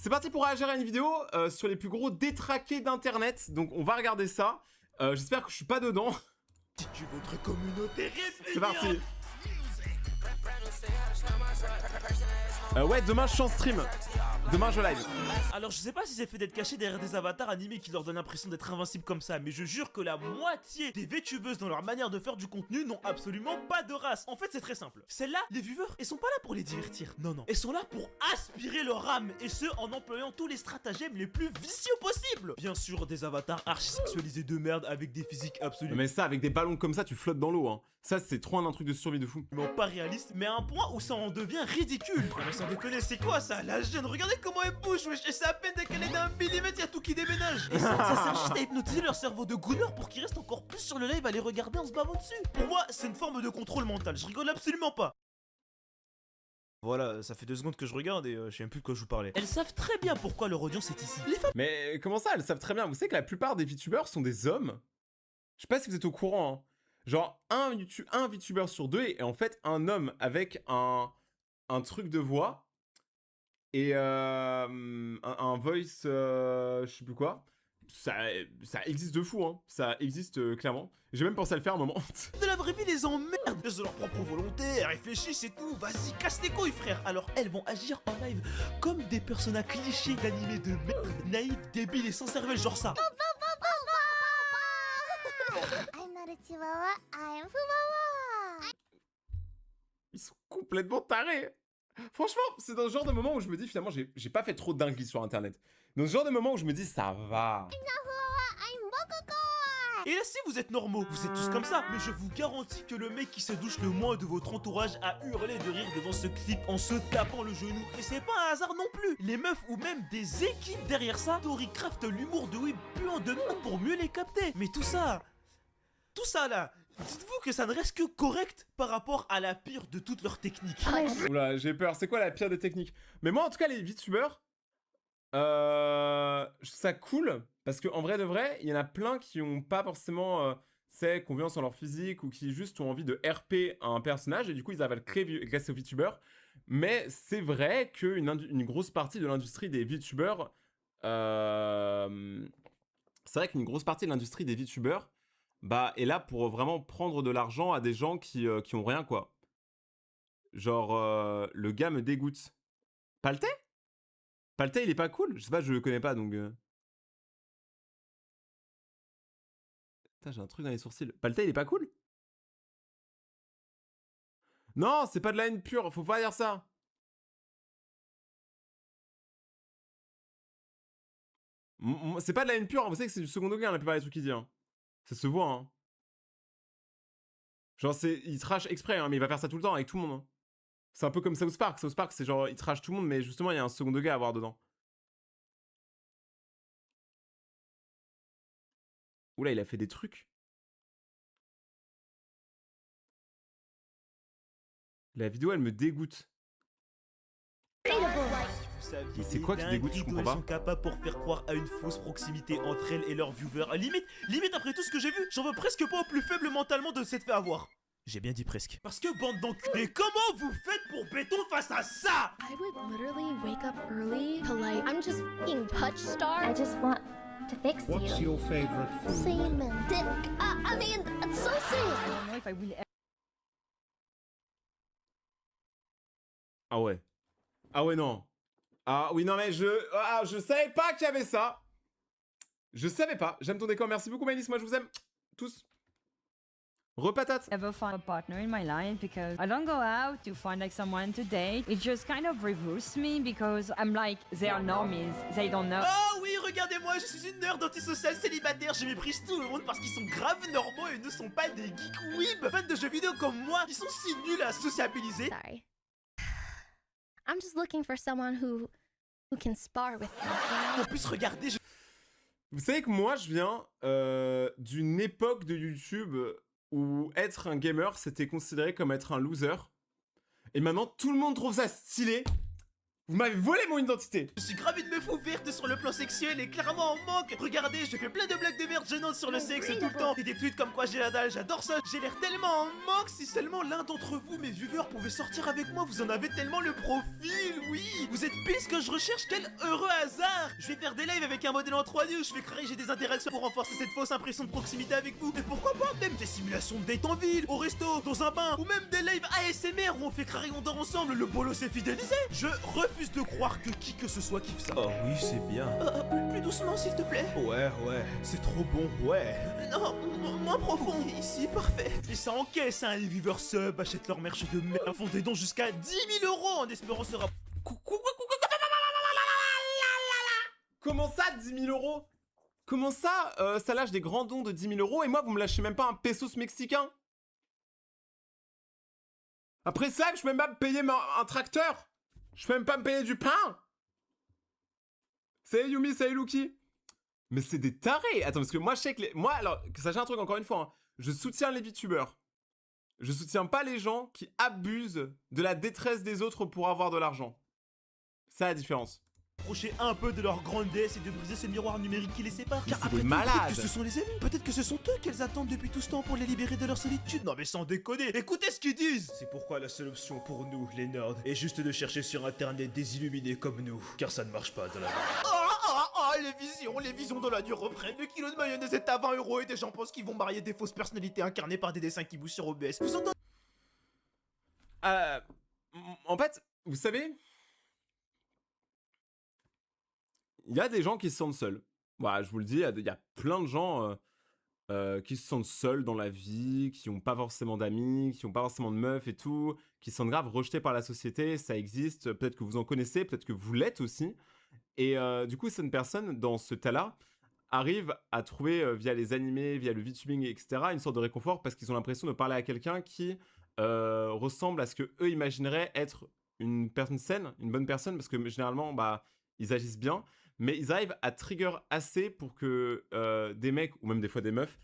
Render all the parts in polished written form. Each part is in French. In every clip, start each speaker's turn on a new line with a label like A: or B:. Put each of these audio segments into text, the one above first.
A: C'est parti pour réagir à une vidéo sur les plus gros détraqués d'internet. Donc on va regarder ça. J'espère que je suis pas dedans.
B: Constitue votre communauté répugnante.
A: C'est parti. Ouais, demain je suis en stream. Demain je live.
B: Alors je sais pas si c'est fait d'être caché derrière des avatars animés qui leur donnent l'impression d'être invincibles comme ça, mais je jure que la moitié des VTubeuses dans leur manière de faire du contenu n'ont absolument pas de race. En fait c'est très simple. Celles-là, les viewers, elles sont pas là pour les divertir. Non, non. Elles sont là pour aspirer leur âme, et ce en employant tous les stratagèmes les plus vicieux possibles. Bien sûr, des avatars archi-sexualisés de merde avec des physiques absolument
A: Mais ça, avec des ballons comme ça, tu flottes dans l'eau. Hein. Ça, c'est trop un truc de survie de fou.
B: pas réaliste, mais à un point où ça en devient ridicule. Non mais sans déconner, c'est quoi ça? La jeune, regardez comment elle bouge, wesh, et c'est à peine décalé d'un millimètre, y'a tout qui déménage. Et ça sert juste à hypnotiser leur cerveau de gouneur pour qu'ils restent encore plus sur le live à les regarder en se bavant dessus. Pour moi, c'est une forme de contrôle mental, je rigole absolument pas. Voilà, ça fait 2 secondes que je regarde et je sais même plus de quoi je vous parlais. Elles savent très bien pourquoi leur audience est ici. Les femmes...
A: Mais comment ça, elles savent très bien. Vous savez que la plupart des VTubers sont des hommes. Je sais pas si vous êtes au courant. Hein. Genre, un VTuber sur 2 est en fait un homme avec un truc de voix. Et un voice, je sais plus quoi. Ça existe de fou, hein. Ça existe clairement. J'ai même pensé à le faire un moment.
B: de la vraie vie les emmerdent de leur propre volonté, elles réfléchissent et tout. Vas-y, casse les couilles, frère. Alors elles vont agir en live comme des personnages clichés d'animés de merde, naïfs, débiles et sans cervelle, genre ça.
C: I'm not a chihuahua, I'm Fuwawa.
A: Ils sont complètement tarés. Franchement, c'est dans ce genre de moment où je me dis finalement, j'ai pas fait trop de dingueries sur internet. Dans ce genre de moment où je me dis ça va.
C: I'm Bokoko.
B: Et là, si vous êtes normaux, vous êtes tous comme ça. Mais je vous garantis que le mec qui se douche le moins de votre entourage a hurlé de rire devant ce clip en se tapant le genou. Et c'est pas un hasard non plus. Les meufs ou même des équipes derrière ça, Storycraft l'humour de Weeb puant de merde pour mieux les capter. Mais tout ça là, dites-vous que ça ne reste que correct par rapport à la pire de toutes leurs techniques.
A: Oula, j'ai peur. C'est quoi la pire des techniques? Mais moi, en tout cas, les VTubers, je trouve ça cool. Parce qu'en vrai de vrai, il y en a plein qui ont pas forcément confiance en leur physique ou qui juste ont envie de RP un personnage et du coup, ils arrivent à le créer grâce aux VTubers. Mais c'est vrai qu'une grosse partie de l'industrie des VTubers, c'est vrai qu'une grosse partie de l'industrie des VTubers, bah, est là pour vraiment prendre de l'argent à des gens qui ont rien, quoi. Genre, le gars me dégoûte. Paltais? Paltais, il est pas cool? Je sais pas, je le connais pas, donc... Putain, j'ai un truc dans les sourcils. Paltais, il est pas cool? Non, c'est pas de la haine pure, faut pas dire ça. C'est pas de la haine pure, vous savez que c'est du second degré, hein, la plupart des trucs qu'il dit. Hein. Ça se voit, hein. Genre, il trash exprès, hein, mais il va faire ça tout le temps avec tout le monde. Hein. C'est un peu comme South Park. South Park, c'est genre, il trash tout le monde, mais justement, il y a un second degré à avoir dedans. Oula, il a fait des trucs. La vidéo, elle me dégoûte. Mais c'est quoi qui dégoûte, je comprends pas.
B: Ils sont capables pour faire croire à une fausse proximité entre elles et leurs viewers. Limite après tout ce que j'ai vu, j'en veux presque pas au plus faible mentalement de s'être fait avoir. J'ai bien dit presque. Parce que bande d'enculés, comment vous faites pour béton face à ça?
D: I would literally wake up early to like, I'm just fucking touch star. I just want to fix you.
E: What's your favorite food?
C: Semen. Dick. I mean, it's so sad.
D: I don't know if I will
A: Ah ouais. Ah ouais, non. Ah oui, non, mais je savais pas qu'il y avait ça. Je savais pas. J'aime ton décor. Merci beaucoup, Maëlys. Moi, je vous aime tous. Repatate.
F: Ever find a partner in my life because I don't go out to find like someone to date. It just kind of reverses me because I'm like, they are normies, they don't know.
B: Oh oui, regardez-moi, je suis une nerd antisociale célibataire. Je méprise tout le monde parce qu'ils sont grave normaux et ne sont pas des geeks weeb. Fans de jeux vidéo comme moi, ils sont si nuls à sociabiliser.
C: Sorry. I'm just looking for someone who can spar with me.
B: En plus, regardez,
A: Vous savez que moi, je viens d'une époque de YouTube où être un gamer, c'était considéré comme être un loser. Et maintenant, tout le monde trouve ça stylé Vous m'avez volé mon identité.
B: Je suis grave une meuf ouverte sur le plan sexuel et clairement en manque. Regardez, je fais plein de blagues de merde gênantes sur le sexe tout le temps. Et des tweets comme quoi j'ai la dalle, j'adore ça. J'ai l'air tellement en manque. Si seulement l'un d'entre vous, mes viewers, pouvait sortir avec moi, vous en avez tellement le profil, oui. Vous êtes pile ce que je recherche, quel heureux hasard. Je vais faire des lives avec un modèle en 3D où je fais créer j'ai des interactions pour renforcer cette fausse impression de proximité avec vous. Et pourquoi pas même des simulations de date en ville, au resto, dans un bain, ou même des lives ASMR où on fait créer on dort ensemble, le bolo s'est fidélisé. Je refuse de croire que qui que ce soit kiffe ça. Oh oui, c'est bien. Plus doucement s'il te plaît. Ouais, c'est trop bon, ouais. Non, moins profond. Ici, parfait. Et ça encaisse, hein, les viewers sub achètent leur merch de merde, font des dons jusqu'à 10 000 € en espérant se rapprocher.
A: Comment ça, 10 000 €? Comment ça, ça lâche des grands dons de 10 000 € et moi, vous me lâchez même pas un pesos mexicain? Après ça, je peux même pas me payer un tracteur. Je peux même pas me payer du pain. Salut Yumi, salut Luki. Mais c'est des tarés. Attends, parce que moi, je sais que moi, alors, sachez un truc encore une fois, hein, je soutiens les VTubers. Je soutiens pas les gens qui abusent de la détresse des autres pour avoir de l'argent. C'est la différence.
B: Approcher un peu de leur grandesse et de briser ce miroir numérique qui les sépare. Car après tout,
A: malades.
B: peut-être que ce sont les amis, peut-être que ce sont eux qu'elles attendent depuis tout ce temps pour les libérer de leur solitude. Non mais sans déconner, écoutez ce qu'ils disent. C'est pourquoi la seule option pour nous, les nerds, est juste de chercher sur internet des illuminés comme nous, car ça ne marche pas dans la vie. Les visions de la nuit reprennent. Le kilo de mayonnaise est à 20 € et des gens pensent qu'ils vont marier des fausses personnalités incarnées par des dessins qui bougent sur OBS. Vous entendez?
A: En fait, vous savez, il y a des gens qui se sentent seuls. Voilà, je vous le dis, il y a plein de gens qui se sentent seuls dans la vie, qui n'ont pas forcément d'amis, qui n'ont pas forcément de meufs et tout, qui sont grave rejetés par la société. Ça existe, peut-être que vous en connaissez, peut-être que vous l'êtes aussi. Et du coup, cette personne, dans ce tas-là, arrive à trouver, via les animés, via le VTubing, etc., une sorte de réconfort parce qu'ils ont l'impression de parler à quelqu'un qui ressemble à ce que eux imagineraient être une personne saine, une bonne personne, parce que généralement, bah, ils agissent bien, mais ils arrivent à trigger assez pour que des mecs, ou même des fois des meufs,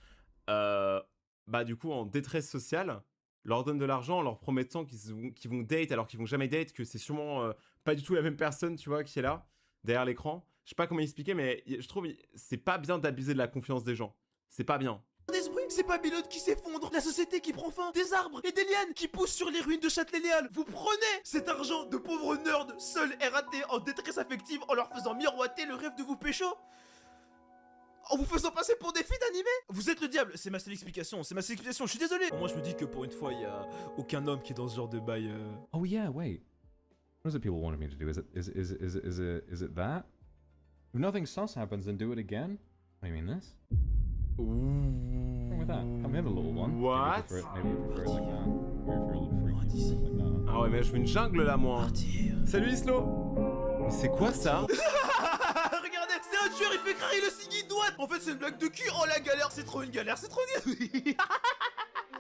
A: bah, du coup, en détresse sociale, leur donnent de l'argent en leur promettant qu'ils vont date alors qu'ils vont jamais date, que c'est sûrement pas du tout la même personne, tu vois, qui est là, derrière l'écran. Je sais pas comment expliquer, mais je trouve c'est pas bien d'abuser de la confiance des gens. C'est pas bien.
B: C'est Babylone qui s'effondre, la société qui prend fin, des arbres et des lianes qui poussent sur les ruines de Châtelet-Léal. Vous prenez cet argent de pauvres nerds, seuls et ratés, en détresse affective, en leur faisant miroiter le rêve de vous pécho, en vous faisant passer pour des filles d'animé. Vous êtes le diable, c'est ma seule explication, je suis désolé. Moi je me dis que pour une fois, il y a aucun homme qui est dans ce genre de bail.
E: Oh yeah, wait. What is it people wanted me to do? Is it that? If nothing sus happens, then do it again? What do you mean this? What's wrong with that? Come here, the little one.
A: What?
E: Maybe you prefer it like that. Or if you're a little freaky, you prefer it like that.
A: Ah ouais, mais je veux une jungle là, moi. Salut Islo. Mais c'est quoi ça?
B: Regardez, c'est un tueur, il fait craquer le cigui droite. En fait, c'est une blague de cul. Oh la galère, c'est trop une galère, c'est trop nul.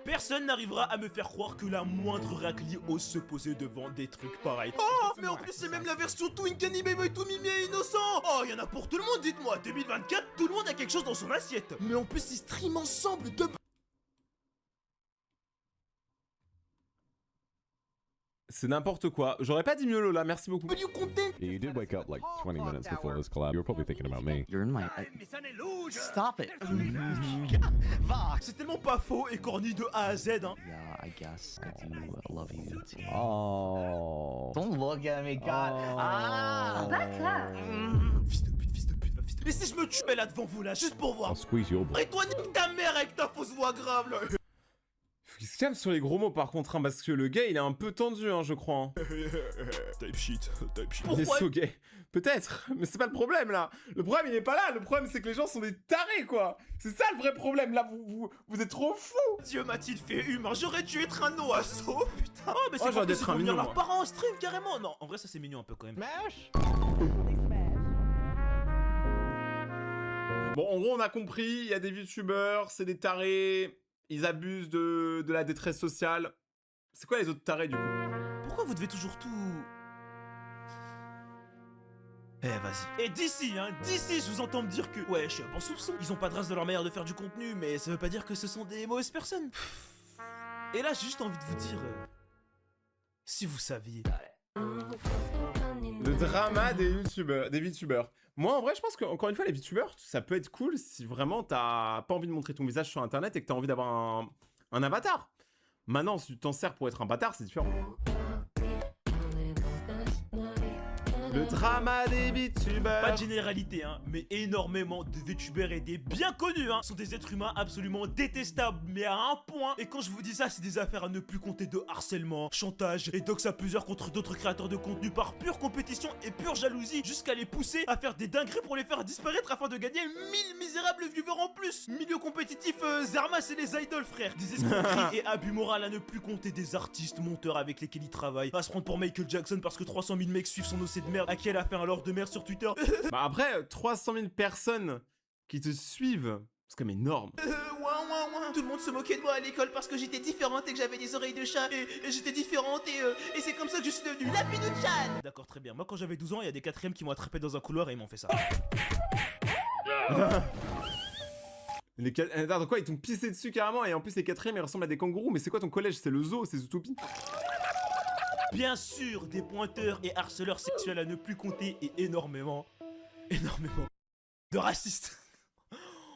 B: Personne n'arrivera à me faire croire que la moindre raclie ose se poser devant des trucs pareils. Oh, mais en plus c'est même la version Twink Anime Boy tout mimi et innocent. Oh, y'en a pour tout le monde, dites-moi. 2024, tout le monde a quelque chose dans son assiette. Mais en plus ils streament ensemble de...
A: C'est n'importe quoi. J'aurais pas dit mieux Lola, merci beaucoup.
B: You content.
E: Yeah, you did wake up like 20 minutes before this collab. You were probably thinking about me.
G: You're in my... Stop it.
B: C'est tellement pas faux et corny de A à Z, hein.
G: Yeah, I guess I do love you too.
E: Oh.
G: Don't look at me, God.
B: Fils de pute, fils de pute, fils de pute. Mais si je me tue là devant vous là, juste pour voir.
E: I'll squeeze your butt.
B: Et toi, nique ta mère avec ta fausse voix grave là.
A: Faut qu'il se calme sur les gros mots par contre, hein, parce que le gars il est un peu tendu, hein, je crois. Hein.
B: Type shit.
A: Il est so gay. Peut-être, mais c'est pas le problème là. Le problème il est pas là, le problème c'est que les gens sont des tarés quoi. C'est ça le vrai problème, là vous êtes trop fous.
B: Dieu m'a-t-il fait humain, j'aurais dû être un oiseau, putain. Oh mais c'est
A: j'aurais dû être un mignon,
B: leurs
A: moi.
B: parents en stream carrément. Non, en vrai ça c'est mignon un peu quand même.
A: Bon, en gros on a compris, il y a des VTubers, c'est des tarés, ils abusent de la détresse sociale. C'est quoi les autres tarés du coup?
B: Pourquoi vous devez toujours tout... Eh vas-y. Et d'ici, je vous entends me dire que... Ouais, je suis un bon soupçon. Ils ont pas de race de leur manière de faire du contenu, mais ça veut pas dire que ce sont des mauvaises personnes. Et là, j'ai juste envie de vous dire... si vous saviez...
A: Le drama des youtubeurs, des VTubers. Moi, en vrai, je pense que, encore une fois, les VTubers, ça peut être cool si vraiment t'as pas envie de montrer ton visage sur internet et que t'as envie d'avoir un avatar. Maintenant, si tu t'en sers pour être un bâtard, c'est différent. Le drama des VTubers.
B: Pas de généralité, hein, mais énormément de VTubers et des bien connus, hein, sont des êtres humains absolument détestables, mais à un point. Et quand je vous dis ça, c'est des affaires à ne plus compter de harcèlement, chantage et dox à plusieurs contre d'autres créateurs de contenu par pure compétition et pure jalousie, jusqu'à les pousser à faire des dingueries pour les faire disparaître afin de gagner 1000 misérables viewers en plus. Milieu compétitif, Zerma c'est les idoles, frère. Des escroqueries et abus moral à ne plus compter, des artistes, monteurs avec lesquels il travaille, à se prendre pour Michael Jackson parce que 300 000 mecs suivent son OC de merde, à qui elle a fait un lore de merde sur Twitter.
A: Bah après, 300 000 personnes qui te suivent, c'est quand même énorme.
B: Tout le monde se moquait de moi à l'école parce que j'étais différente et que j'avais des oreilles de chat et j'étais différente et c'est comme ça que je suis devenue la Pinouchan. D'accord, très bien. Moi quand j'avais 12 ans, il y a des quatrièmes qui m'ont attrapé dans un couloir et ils m'ont fait ça.
A: Attends, quoi, ils t'ont pissé dessus carrément et en plus les quatrièmes ils ressemblent à des kangourous. Mais c'est quoi ton collège? C'est le zoo, c'est Zootopie?
B: Bien sûr, des pointeurs et harceleurs sexuels à ne plus compter et énormément de racistes.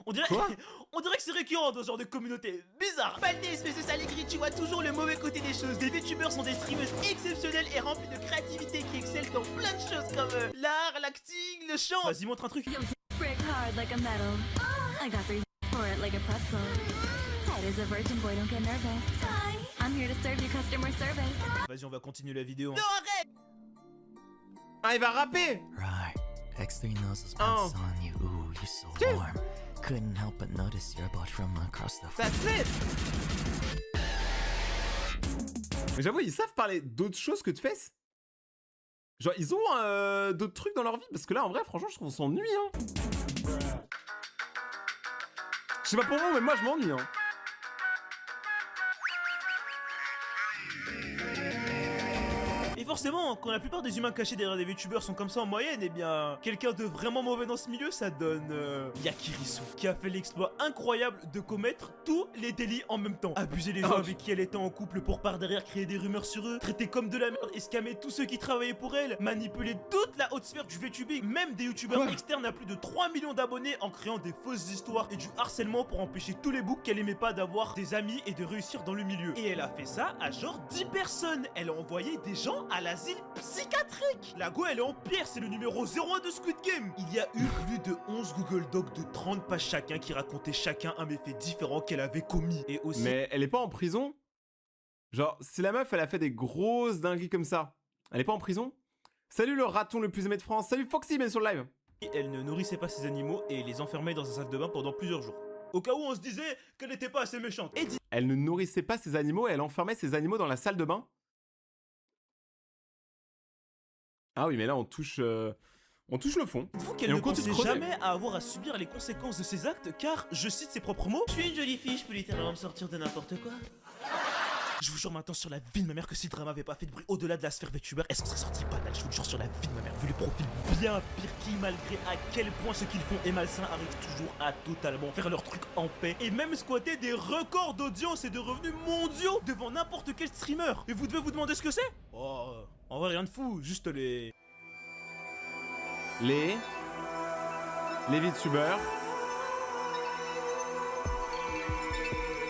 B: On dirait que c'est récurrent dans ce genre de communauté bizarre. Baldé, espèce de sale aigri, tu vois toujours le mauvais côté des choses. Les VTubers sont des streamers exceptionnels et remplis de créativité qui excellent dans plein de choses comme l'art, l'acting, le chant. Vas-y, montre un truc.
D: Break hard like a metal. I got 3 for it like a pretzel. Tight as a virgin boy, don't get nervous. I'm here to serve you customer service.
B: Vas-y, on va continuer la vidéo.
D: Non, arrête!
A: Ah, il va rapper!
G: Right. X3 knows those pants on you. Ooh, you're so warm. Couldn't help but notice you're about from across the floor.
A: That's it! Mais j'avoue, ils savent parler d'autres choses que de fesses. Genre, ils ont d'autres trucs dans leur vie. Parce que là, en vrai, franchement, je trouve qu'on s'ennuie, hein. Je sais pas pour vous, mais moi, je m'ennuie, hein.
B: Et forcément, quand la plupart des humains cachés derrière des VTubers sont comme ça en moyenne, eh bien, quelqu'un de vraiment mauvais dans ce milieu, ça donne Yakirisu, qui a fait l'exploit incroyable de commettre tous les délits en même temps. Abuser les gens avec qui elle était en couple pour par derrière créer des rumeurs sur eux, traiter comme de la merde et scammer tous ceux qui travaillaient pour elle, manipuler toute la haute sphère du VTubing, même des youtubeurs externes à plus de 3 millions d'abonnés en créant des fausses histoires et du harcèlement pour empêcher tous les boucs qu'elle aimait pas d'avoir des amis et de réussir dans le milieu. Et elle a fait ça à genre 10 personnes. Elle a envoyé des gens à l'asile psychiatrique. La go elle est en pierre, c'est le numéro 01 de Squid Game. Il y a eu plus de 11 Google Docs de 30 pages chacun qui racontaient chacun un méfait différent qu'elle avait commis. Et aussi...
A: Mais elle est pas en prison? Genre, si la meuf elle a fait des grosses dingueries comme ça, elle est pas en prison? Salut le raton le plus aimé de France, salut Foxy, bien sur le live.
B: Elle ne nourrissait pas ses animaux et les enfermait dans un salle de bain pendant plusieurs jours. Au cas où on se disait qu'elle n'était pas assez méchante. Et
A: elle ne nourrissait pas ses animaux et elle enfermait ses animaux dans la salle de bain? Ah oui, mais là on touche le fond.
B: Dites-vous qu'elle ne pensait jamais à avoir à subir les conséquences de ses actes car, je cite ses propres mots, « Je suis une jolie fille, je peux littéralement me sortir de n'importe quoi. » Je vous jure maintenant sur la vie de ma mère que si le drama avait pas fait de bruit au-delà de la sphère VTuber, elle s'en serait sortie banale. Je vous le jure sur la vie de ma mère, vu les profils bien pires qui, malgré à quel point ce qu'ils font est malsain, arrivent toujours à totalement faire leur truc en paix et même squatter des records d'audience et de revenus mondiaux devant n'importe quel streamer. Et vous devez vous demander ce que c'est? Oh, en vrai rien de fou, juste les
A: VTubers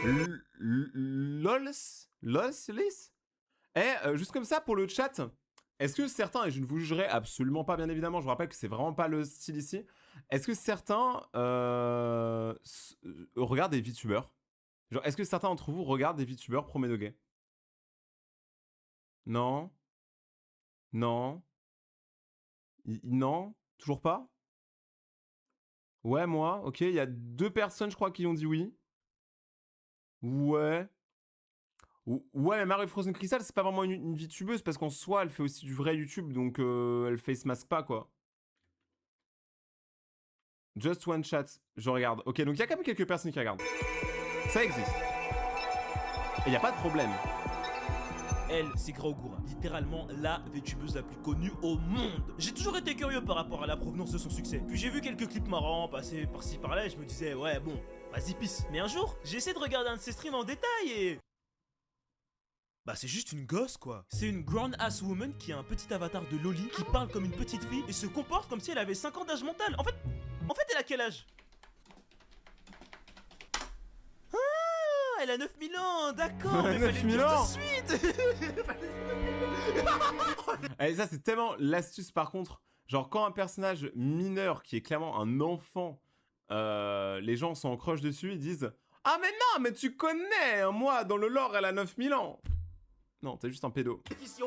A: LOLs. Juste comme ça pour le chat, est-ce que certains, et je ne vous jugerai absolument pas bien évidemment, je vous rappelle que c'est vraiment pas le style ici, est-ce que certains regardent des VTubers? Genre, est-ce que certains d'entre vous regardent des VTubers premier degré? Non? Non? Non? Toujours pas? Ouais, moi, ok, il y a 2 personnes je crois qui ont dit oui. Ouais, mais Marie Frozen Crystal, c'est pas vraiment une VTubeuse parce qu'en soi, elle fait aussi du vrai YouTube, donc elle face masque pas, quoi. Just one chat, je regarde. Ok, donc il y a quand même quelques personnes qui regardent. Ça existe. Et il n'y a pas de problème.
B: Elle, c'est Graogura, littéralement la VTubeuse la plus connue au monde. J'ai toujours été curieux par rapport à la provenance de son succès. Puis j'ai vu quelques clips marrants passer par-ci par-là et je me disais, ouais bon, vas-y pisse. Mais un jour, j'ai essayé de regarder un de ses streams en détail et... Bah c'est juste une gosse quoi. C'est une grown ass woman qui a un petit avatar de Loli, qui parle comme une petite fille et se comporte comme si elle avait 5 ans d'âge mental. En fait elle a quel âge? Ah, elle a 9000 ans, d'accord, mais fallait le
A: 9000
B: dire
A: ans.
B: tout de suite.
A: Et ça, c'est tellement l'astuce par contre. Genre, quand un personnage mineur qui est clairement un enfant, les gens sont en crush dessus, ils disent « Ah mais non, mais tu connais, hein, moi, dans le lore, elle a 9000 ans !» Non, t'es juste un pédo.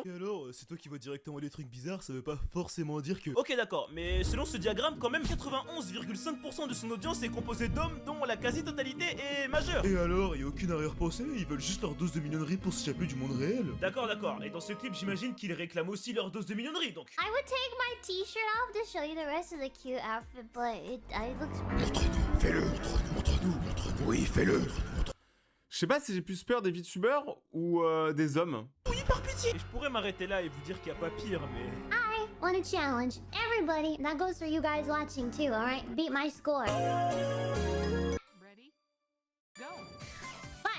B: Et alors, c'est toi qui vois directement des trucs bizarres, ça veut pas forcément dire que... Ok d'accord, mais selon ce diagramme, quand même 91,5% de son audience est composée d'hommes dont la quasi-totalité est majeure. Et alors, y a aucune arrière-pensée, ils veulent juste leur dose de mignonnerie pour s'échapper du monde réel. D'accord, et dans ce clip, j'imagine qu'ils réclament aussi leur dose de mignonnerie, donc...
C: I would take my t-shirt off to show you the rest of the cute outfit, but it looks...
H: Montre-nous, fais-le, montre-nous, oui, fais-le.
A: Je sais pas si j'ai plus peur des VTubers ou des hommes.
B: Oui, par pitié. Et je pourrais m'arrêter là et vous dire qu'il y a pas pire, mais...
C: I want a challenge. Everybody, that goes for you guys watching too, alright? Beat my score.
F: Ready? Go!
C: 1,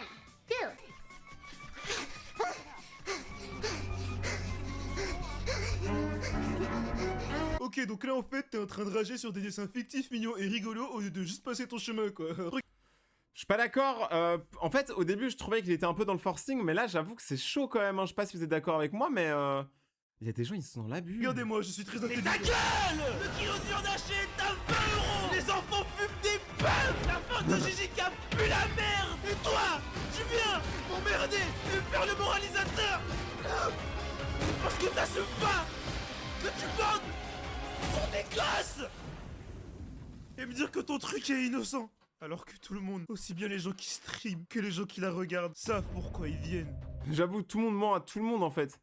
C: 2...
B: Ok, donc là en fait, t'es en train de rager sur des dessins fictifs, mignons et rigolos au lieu de juste passer ton chemin, quoi.
A: Je suis pas d'accord. En fait, au début, je trouvais qu'il était un peu dans le forcing, mais là, j'avoue que c'est chaud quand même. Hein. Je sais pas si vous êtes d'accord avec moi, mais il y a des gens, ils sont dans l'abus.
B: Regardez-moi, je suis très intelligent. Mais ta gueule! Le kilo de viande hachée est à 20 €! Les enfants fument des puffs! La fin de Gigi qui pue la merde! Et toi, tu viens m'emmerder et me faire le moralisateur! Parce que t'assumes pas que tu bandes sur des classes! Et me dire que ton truc est innocent! Alors que tout le monde, aussi bien les gens qui streament que les gens qui la regardent, savent pourquoi ils viennent.
A: J'avoue, tout le monde ment à tout le monde en fait.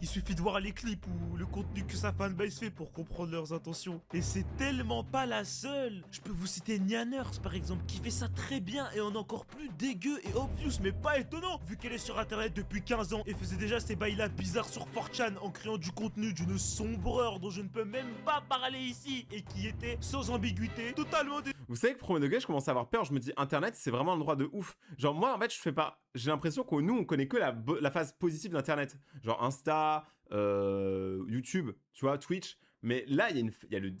B: Il suffit de voir les clips ou le contenu que sa fanbase fait pour comprendre leurs intentions. Et c'est tellement pas la seule. Je peux vous citer Nyaners par exemple, qui fait ça très bien et en encore plus dégueu et obvious, mais pas étonnant, vu qu'elle est sur internet depuis 15 ans et faisait déjà ces bails-là bizarres sur 4chan en créant du contenu d'une sombreur dont je ne peux même pas parler ici et qui était sans ambiguïté, totalement
A: Vous savez que premier degré, je commence à avoir peur. Je me dis, Internet, c'est vraiment un endroit de ouf. Genre, moi, en fait, je fais pas. J'ai l'impression que nous, on connaît que la phase positive d'Internet. Genre Insta, YouTube, tu vois, Twitch. Mais là, il y a le.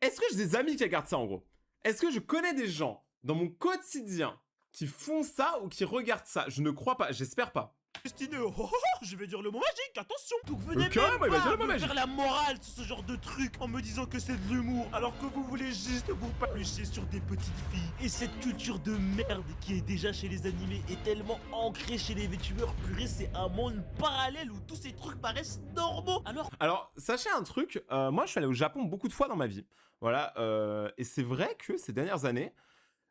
A: Est-ce que j'ai des amis qui regardent ça, en gros? Est-ce que je connais des gens dans mon quotidien qui font ça ou qui regardent ça? Je ne crois pas. J'espère pas.
B: destiné. Oh, oh, oh, je vais dire le mot magique, attention. Donc venez
A: Ok,
B: même
A: bah, il va dire le
B: pas
A: mot
B: me
A: magique.
B: faire la morale sur ce genre de truc en me disant que c'est de l'humour, alors que vous voulez juste vous palucher sur des petites filles. Et cette culture de merde qui est déjà chez les animés est tellement ancrée chez les VTubers, purée, c'est un monde parallèle où tous ces trucs paraissent normaux.
A: Alors, sachez un truc, moi je suis allé au Japon beaucoup de fois dans ma vie. Voilà, et c'est vrai que ces dernières années,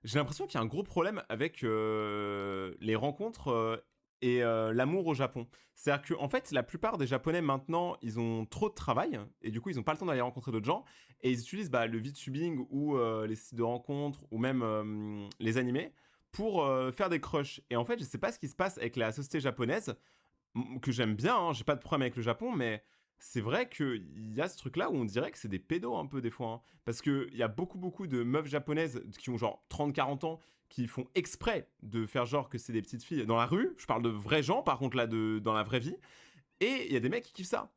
A: j'ai l'impression qu'il y a un gros problème avec les rencontres et l'amour au Japon. C'est-à-dire qu'en fait, la plupart des Japonais maintenant, ils ont trop de travail et du coup, ils n'ont pas le temps d'aller rencontrer d'autres gens et ils utilisent le VTubing ou les sites de rencontres ou même les animés pour faire des crushs. Et en fait, je sais pas ce qui se passe avec la société japonaise, que j'aime bien, hein, j'ai pas de problème avec le Japon, mais c'est vrai qu'il y a ce truc-là où on dirait que c'est des pédos un peu des fois. Hein, parce qu'il y a beaucoup de meufs japonaises qui ont genre 30-40 ans qui font exprès de faire genre que c'est des petites filles dans la rue. Je parle de vrais gens, par contre, là, dans la vraie vie. Et il y a des mecs qui kiffent ça.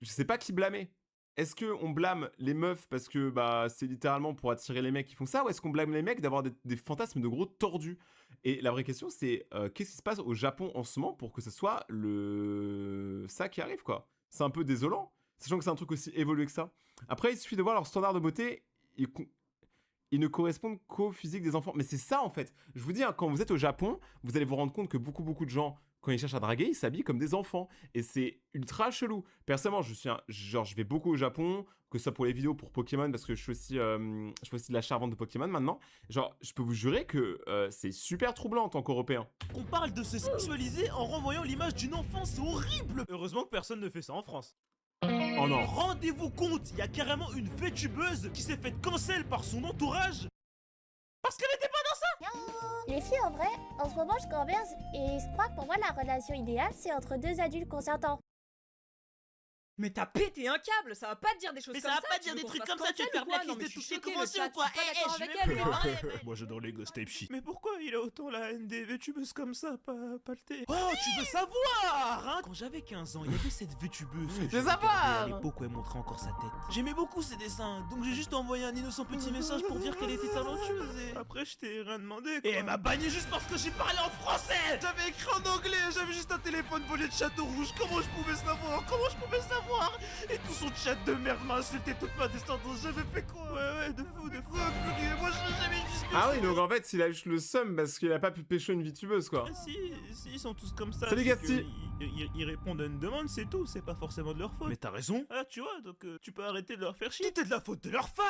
A: Je sais pas qui blâmer. Est-ce qu'on blâme les meufs parce que c'est littéralement pour attirer les mecs qui font ça, ou est-ce qu'on blâme les mecs d'avoir des fantasmes de gros tordus? Et la vraie question, c'est qu'est-ce qui se passe au Japon en ce moment pour que ce soit ça qui arrive, quoi? C'est un peu désolant, sachant que c'est un truc aussi évolué que ça. Après, il suffit de voir leurs standards de beauté. Ils ne correspondent qu'au physique des enfants. Mais c'est ça, en fait. Je vous dis, hein, quand vous êtes au Japon, vous allez vous rendre compte que beaucoup de gens, quand ils cherchent à draguer, ils s'habillent comme des enfants. Et c'est ultra chelou. Personnellement, je vais beaucoup au Japon, que ce soit pour les vidéos, pour Pokémon, parce que je fais aussi de l'achat-revente de Pokémon maintenant. Genre, je peux vous jurer que c'est super troublant en tant qu'Européen.
B: On parle de se sexualiser en renvoyant l'image d'une enfance horrible. Heureusement que personne ne fait ça en France.
A: Oh non.
B: Rendez-vous compte, il y a carrément une VTubeuse qui s'est faite cancel par son entourage parce qu'elle était pas dans ça.
I: Les filles, en vrai, en ce moment, je converse et je crois que pour moi, la relation idéale, c'est entre deux adultes consentants. Mais t'as pété un câble, ça va pas te dire des choses
B: Mais
I: comme
B: ça
I: ça.
B: va pas
I: tu
B: dire
I: veux
B: des
I: qu'on
B: trucs
I: fasse
B: comme ça, tu veux
I: cancel
B: te faire
I: ou quoi? Non,
B: blacklist
I: mais
B: de
I: je suis
B: toutes les
I: choquée, le
B: conventions
I: chat,
B: ou quoi?
I: je suis pas d'accord
B: Je
I: avec
B: vais
I: elle, moi.
B: Moi j'adore les ghost type shit. Mais pourquoi il a autant la haine des VTubeuses comme ça, pas le thé? Oh, tu veux savoir, hein? Quand j'avais 15 ans, il y avait cette VTubeuse que
A: Je veux savoir.
B: regardais à l'époque où elle montrait encore sa tête. J'aimais beaucoup ses dessins, donc j'ai juste envoyé un innocent petit message pour dire qu'elle était talentueuse et après je t'ai rien demandé. Et elle m'a banni juste parce que j'ai parlé en français. J'avais écrit en anglais, j'avais juste un téléphone volé de Château Rouge. Comment je pouvais savoir? Et tout son chat de merde m'a insulté toute ma descendance. J'avais fait quoi? Ouais, de fou, purée. Moi j'avais juste...
A: Ah oui, donc en fait, il a juste le seum parce qu'il a pas pu pécho une VTubeuse, quoi.
B: Ah, si, ils sont tous comme ça.
A: Salut,
B: c'est
A: Gasti.
B: que ils répondent à une demande, c'est tout, c'est pas forcément de leur faute. Mais t'as raison. Ah, tu vois, donc tu peux arrêter de leur faire chier. Tout est de la faute de leurs fans.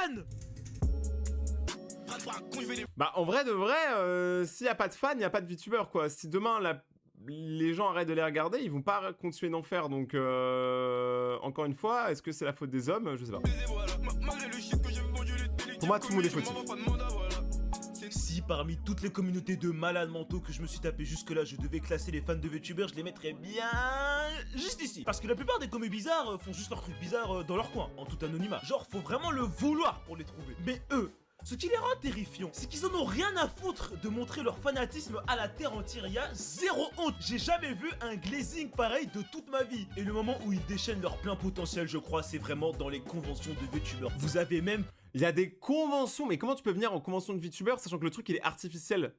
A: Bah, en vrai de vrai, s'il y a pas de fans, il y a pas de VTubers, quoi. Si demain, les gens arrêtent de les regarder, ils vont pas continuer d'en faire. Donc, encore une fois, est-ce que c'est la faute des hommes? Je sais pas. Pour moi, tout le monde est fautif.
B: Si parmi toutes les communautés de malades mentaux que je me suis tapé jusque-là, je devais classer les fans de VTubers, je les mettrais bien juste ici. Parce que la plupart des communs bizarres font juste leurs trucs bizarres dans leur coin, en tout anonymat. Genre, faut vraiment le vouloir pour les trouver. Mais eux, ce qui les rend terrifiants, c'est qu'ils en ont rien à foutre de montrer leur fanatisme à la terre entière. Il y a zéro honte. J'ai jamais vu un glazing pareil de toute ma vie. Et le moment où ils déchaînent leur plein potentiel, je crois, c'est vraiment dans les conventions de VTubers. Vous avez même...
A: Il y a des conventions, mais comment tu peux venir en convention de VTubers sachant que le truc il est artificiel?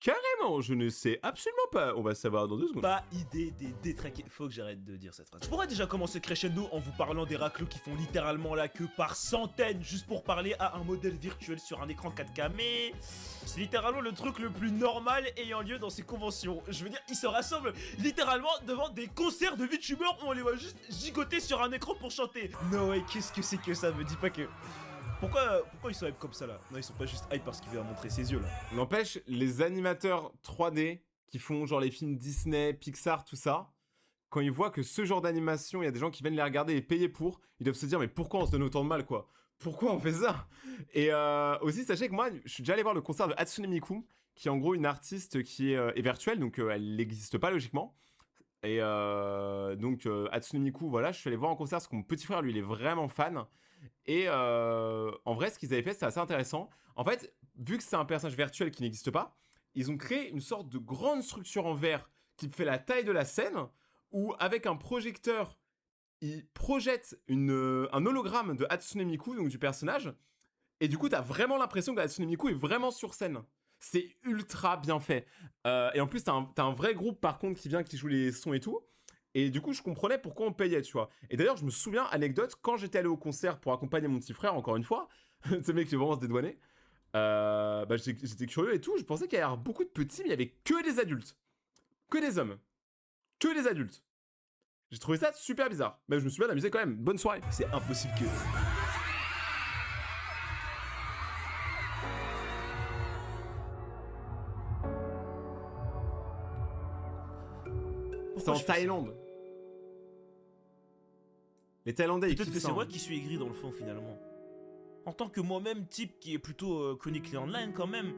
A: Carrément, je ne sais absolument pas. On va savoir dans 2 secondes.
B: Pas idée des détraqués. Faut que j'arrête de dire cette phrase. Je pourrais déjà commencer crescendo en vous parlant des raclos qui font littéralement la queue par centaines juste pour parler à un modèle virtuel sur un écran 4K. Mais c'est littéralement le truc le plus normal ayant lieu dans ces conventions. Je veux dire, ils se rassemblent littéralement devant des concerts de VTubers où on les voit juste gigoter sur un écran pour chanter. Non, ouais, qu'est-ce que c'est que ça? Me dis pas que... Pourquoi ils sont hype comme ça là? Non, ils sont pas juste hype parce qu'il vient montrer ses yeux là.
A: N'empêche, les animateurs 3D qui font genre les films Disney, Pixar, tout ça, quand ils voient que ce genre d'animation, il y a des gens qui viennent les regarder et payer pour, ils doivent se dire mais pourquoi on se donne autant de mal, quoi? Pourquoi on fait ça? Et aussi, sachez que moi, je suis déjà allé voir le concert de Hatsune Miku, qui est en gros une artiste qui est virtuelle, donc elle n'existe pas logiquement. Et donc Hatsune Miku, voilà, je suis allé voir en concert parce que mon petit frère, lui, il est vraiment fan. Et en vrai, ce qu'ils avaient fait, c'était assez intéressant. En fait, vu que c'est un personnage virtuel qui n'existe pas, ils ont créé une sorte de grande structure en verre qui fait la taille de la scène, où avec un projecteur, ils projettent un hologramme de Hatsune Miku, donc du personnage, et du coup, t'as vraiment l'impression que Hatsune Miku est vraiment sur scène. C'est ultra bien fait. Et en plus, t'as un vrai groupe, par contre, qui joue les sons et tout. Et du coup, je comprenais pourquoi on payait, tu vois. Et d'ailleurs, je me souviens, anecdote, quand j'étais allé au concert pour accompagner mon petit frère, encore une fois, ce mec qui est vraiment se dédouaner, bah, j'étais curieux et tout, je pensais qu'il y avait beaucoup de petits, mais il y avait que des adultes. Que des hommes. Que des adultes. J'ai trouvé ça super bizarre. Mais je me suis bien amusé quand même. Bonne soirée.
B: C'est impossible que...
A: C'est en Thaïlande. Les Thaïlandais, ils
B: Peut-être que
A: kiffent
B: c'est
A: ça,
B: moi
A: hein.
B: qui suis aigri dans le fond finalement. En tant que moi-même, type qui est plutôt chronically online quand même,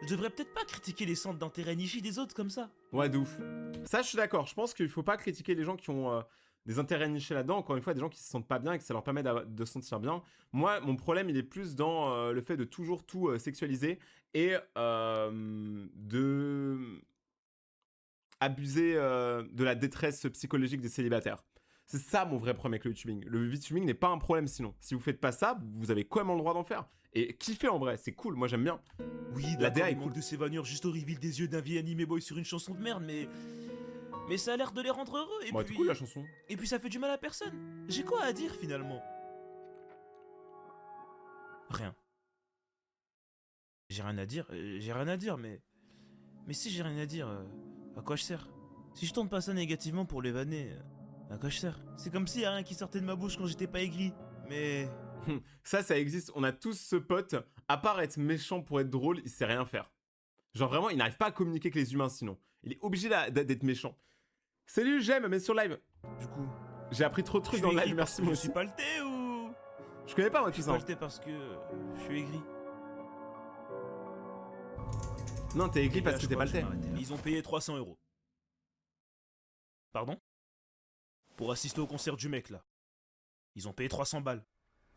B: je devrais peut-être pas critiquer les centres d'intérêt nichés des autres comme ça.
A: Ouais, de ouf. Ça, je suis d'accord. Je pense qu'il faut pas critiquer les gens qui ont des intérêts nichés là-dedans. Encore une fois, des gens qui se sentent pas bien et que ça leur permet de se sentir bien. Moi, mon problème, il est plus dans le fait de toujours tout sexualiser et de abuser de la détresse psychologique des célibataires. C'est ça mon vrai problème avec le VTubing. Le VTubing n'est pas un problème sinon. Si vous faites pas ça, vous avez quand même le droit d'en faire. Et kiffer en vrai, c'est cool, moi j'aime bien.
B: Oui,
A: la DA est
B: cool
A: cool.
B: De s'évanouir juste au reveal des yeux d'un vieil anime boy sur une chanson de merde, mais ça a l'air de les rendre heureux. Et
A: Bon,
B: puis
A: c'est cool la chanson.
B: Et puis ça fait du mal à personne. J'ai quoi à dire finalement? Rien. J'ai rien à dire, mais si j'ai rien à dire, à quoi je sers? Si je tourne pas ça négativement pour les vanner, à quoi je sers? C'est comme s'il y a rien qui sortait de ma bouche quand j'étais pas aigri. Mais...
A: Ça existe. On a tous ce pote. À part être méchant pour être drôle, il sait rien faire. Genre vraiment, il n'arrive pas à communiquer avec les humains sinon. Il est obligé d'être méchant. Salut, j'aime, mais sur live.
B: Du coup...
A: J'ai appris trop de trucs dans le live, merci moi
B: Je
A: aussi.
B: suis pas le thé ou...
A: Je connais pas moi tout
B: Je suis
A: ça.
B: pas le thé parce que je suis aigri.
A: Non, t'es aigri parce que t'es pas le thé.
B: Ils ont payé 300 €. Pardon? pour assister au concert du mec là. Ils ont payé 300 balles.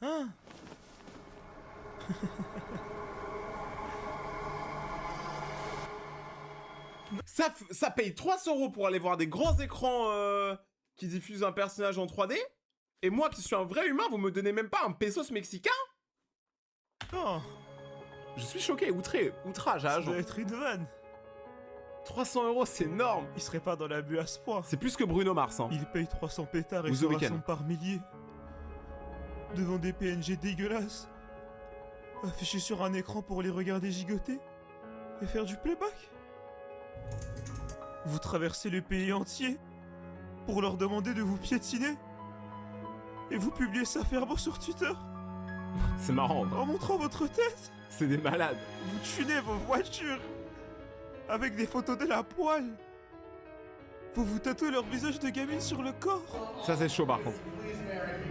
B: Hein?
A: Ça paye 300 € pour aller voir des grands écrans qui diffusent un personnage en 3D. Et moi qui suis un vrai humain, vous me donnez même pas un pesos mexicain?
B: Oh,
A: Je suis choqué, outrage à
B: ça
A: agent.
B: doit être une vanne.
A: 300 €, c'est énorme.
B: Il serait pas dans l'abus à ce point.
A: C'est plus que Bruno Mars. Hein.
B: Il paye 300 pétards et
A: Ou
B: se
A: The Weeknd.
B: rassemble par milliers. Devant des PNG dégueulasses. Affichés sur un écran pour les regarder gigoter. Et faire du playback. Vous traversez le pays entier pour leur demander de vous piétiner. Et vous publiez ça fermement sur Twitter
A: C'est marrant.
B: en montrant votre tête.
A: C'est des malades.
B: Vous tunez vos voitures avec des photos de la poêle. Vous vous tatouez leur visage de gamine sur le corps.
A: Ça, c'est chaud par contre.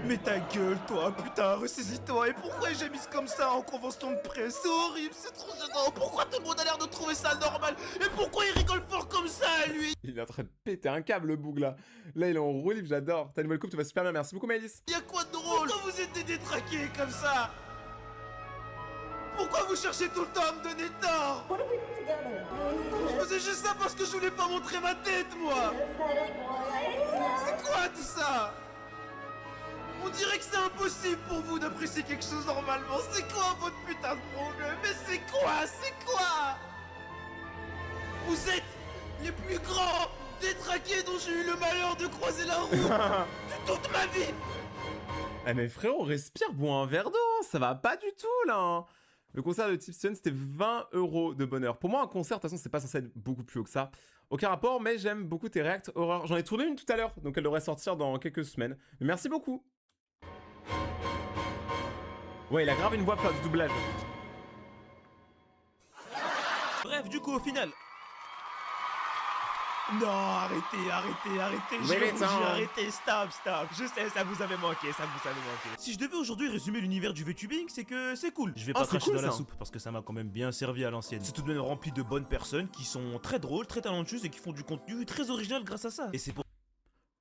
B: Mais ta gueule, toi, putain, ressaisis-toi. Et pourquoi j'ai mis comme ça en convention de presse? C'est horrible, c'est trop gênant. Pourquoi tout le monde a l'air de trouver ça normal? Et pourquoi il rigole fort comme ça, lui?
A: Il est en train de péter un câble, le boug là. Là, il est en roue libre, j'adore. Ta nouvelle coupe te va super bien. Merci beaucoup, Maëlys.
B: Y'a quoi de drôle? Pourquoi vous êtes des détraqués comme ça? Pourquoi vous cherchez tout le temps à me donner tort? Je faisais juste ça parce que je voulais pas montrer ma tête, moi. C'est quoi tout ça? On dirait que c'est impossible pour vous d'apprécier quelque chose normalement. C'est quoi votre putain de problème? Mais c'est quoi? C'est quoi? Vous êtes les plus grands détraqués dont j'ai eu le malheur de croiser la route de toute ma vie.
A: Eh mais frérot, respire, bois un verre d'eau, hein, ça va pas du tout là. Hein. Le concert de Tipson, c'était 20 € de bonheur. Pour moi, un concert, de toute façon, c'est pas censé être beaucoup plus haut que ça. Aucun rapport, mais j'aime beaucoup tes reacts horreur. J'en ai tourné une tout à l'heure, donc elle devrait sortir dans quelques semaines. Mais merci beaucoup. Ouais, il a grave une voix pour faire du doublage.
B: Bref, du coup, au final... Non, arrêtez,
A: Mais les temps.
B: arrêtez, stop. Je sais, ça vous avait manqué. Si je devais aujourd'hui résumer l'univers du VTubing, c'est que c'est cool. Je vais pas
A: c'est
B: cracher
A: cool,
B: dans la
A: ça.
B: soupe, parce que ça m'a quand même bien servi à l'ancienne. C'est tout de même rempli de bonnes personnes qui sont très drôles, très talentueuses et qui font du contenu très original grâce à ça. Et c'est pour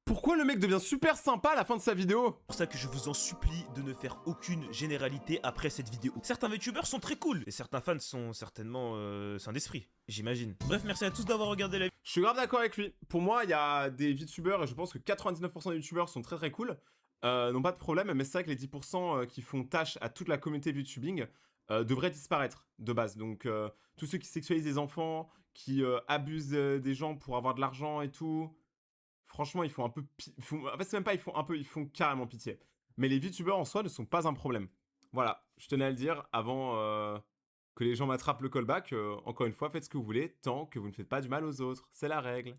A: Pourquoi le mec devient super sympa à la fin de sa vidéo?
B: ça que je vous en supplie de ne faire aucune généralité après cette vidéo. Certains VTubers sont très cool, et certains fans sont certainement sains d'esprit, j'imagine. Bref, merci à tous d'avoir regardé la vidéo.
A: Je suis grave d'accord avec lui. Pour moi, il y a des VTubers, et je pense que 99% des VTubers sont très très cool. N'ont pas de problème, mais c'est vrai que les 10% qui font tâche à toute la communauté VTubing devraient disparaître de base. Donc, tous ceux qui sexualisent des enfants, qui abusent des gens pour avoir de l'argent et tout... Franchement, ils font un peu... En fait, c'est même pas ils font un peu, ils font carrément pitié. Mais les VTubers en soi ne sont pas un problème. Voilà, je tenais à le dire avant que les gens m'attrapent le callback. Encore une fois, faites ce que vous voulez, tant que vous ne faites pas du mal aux autres. C'est la règle.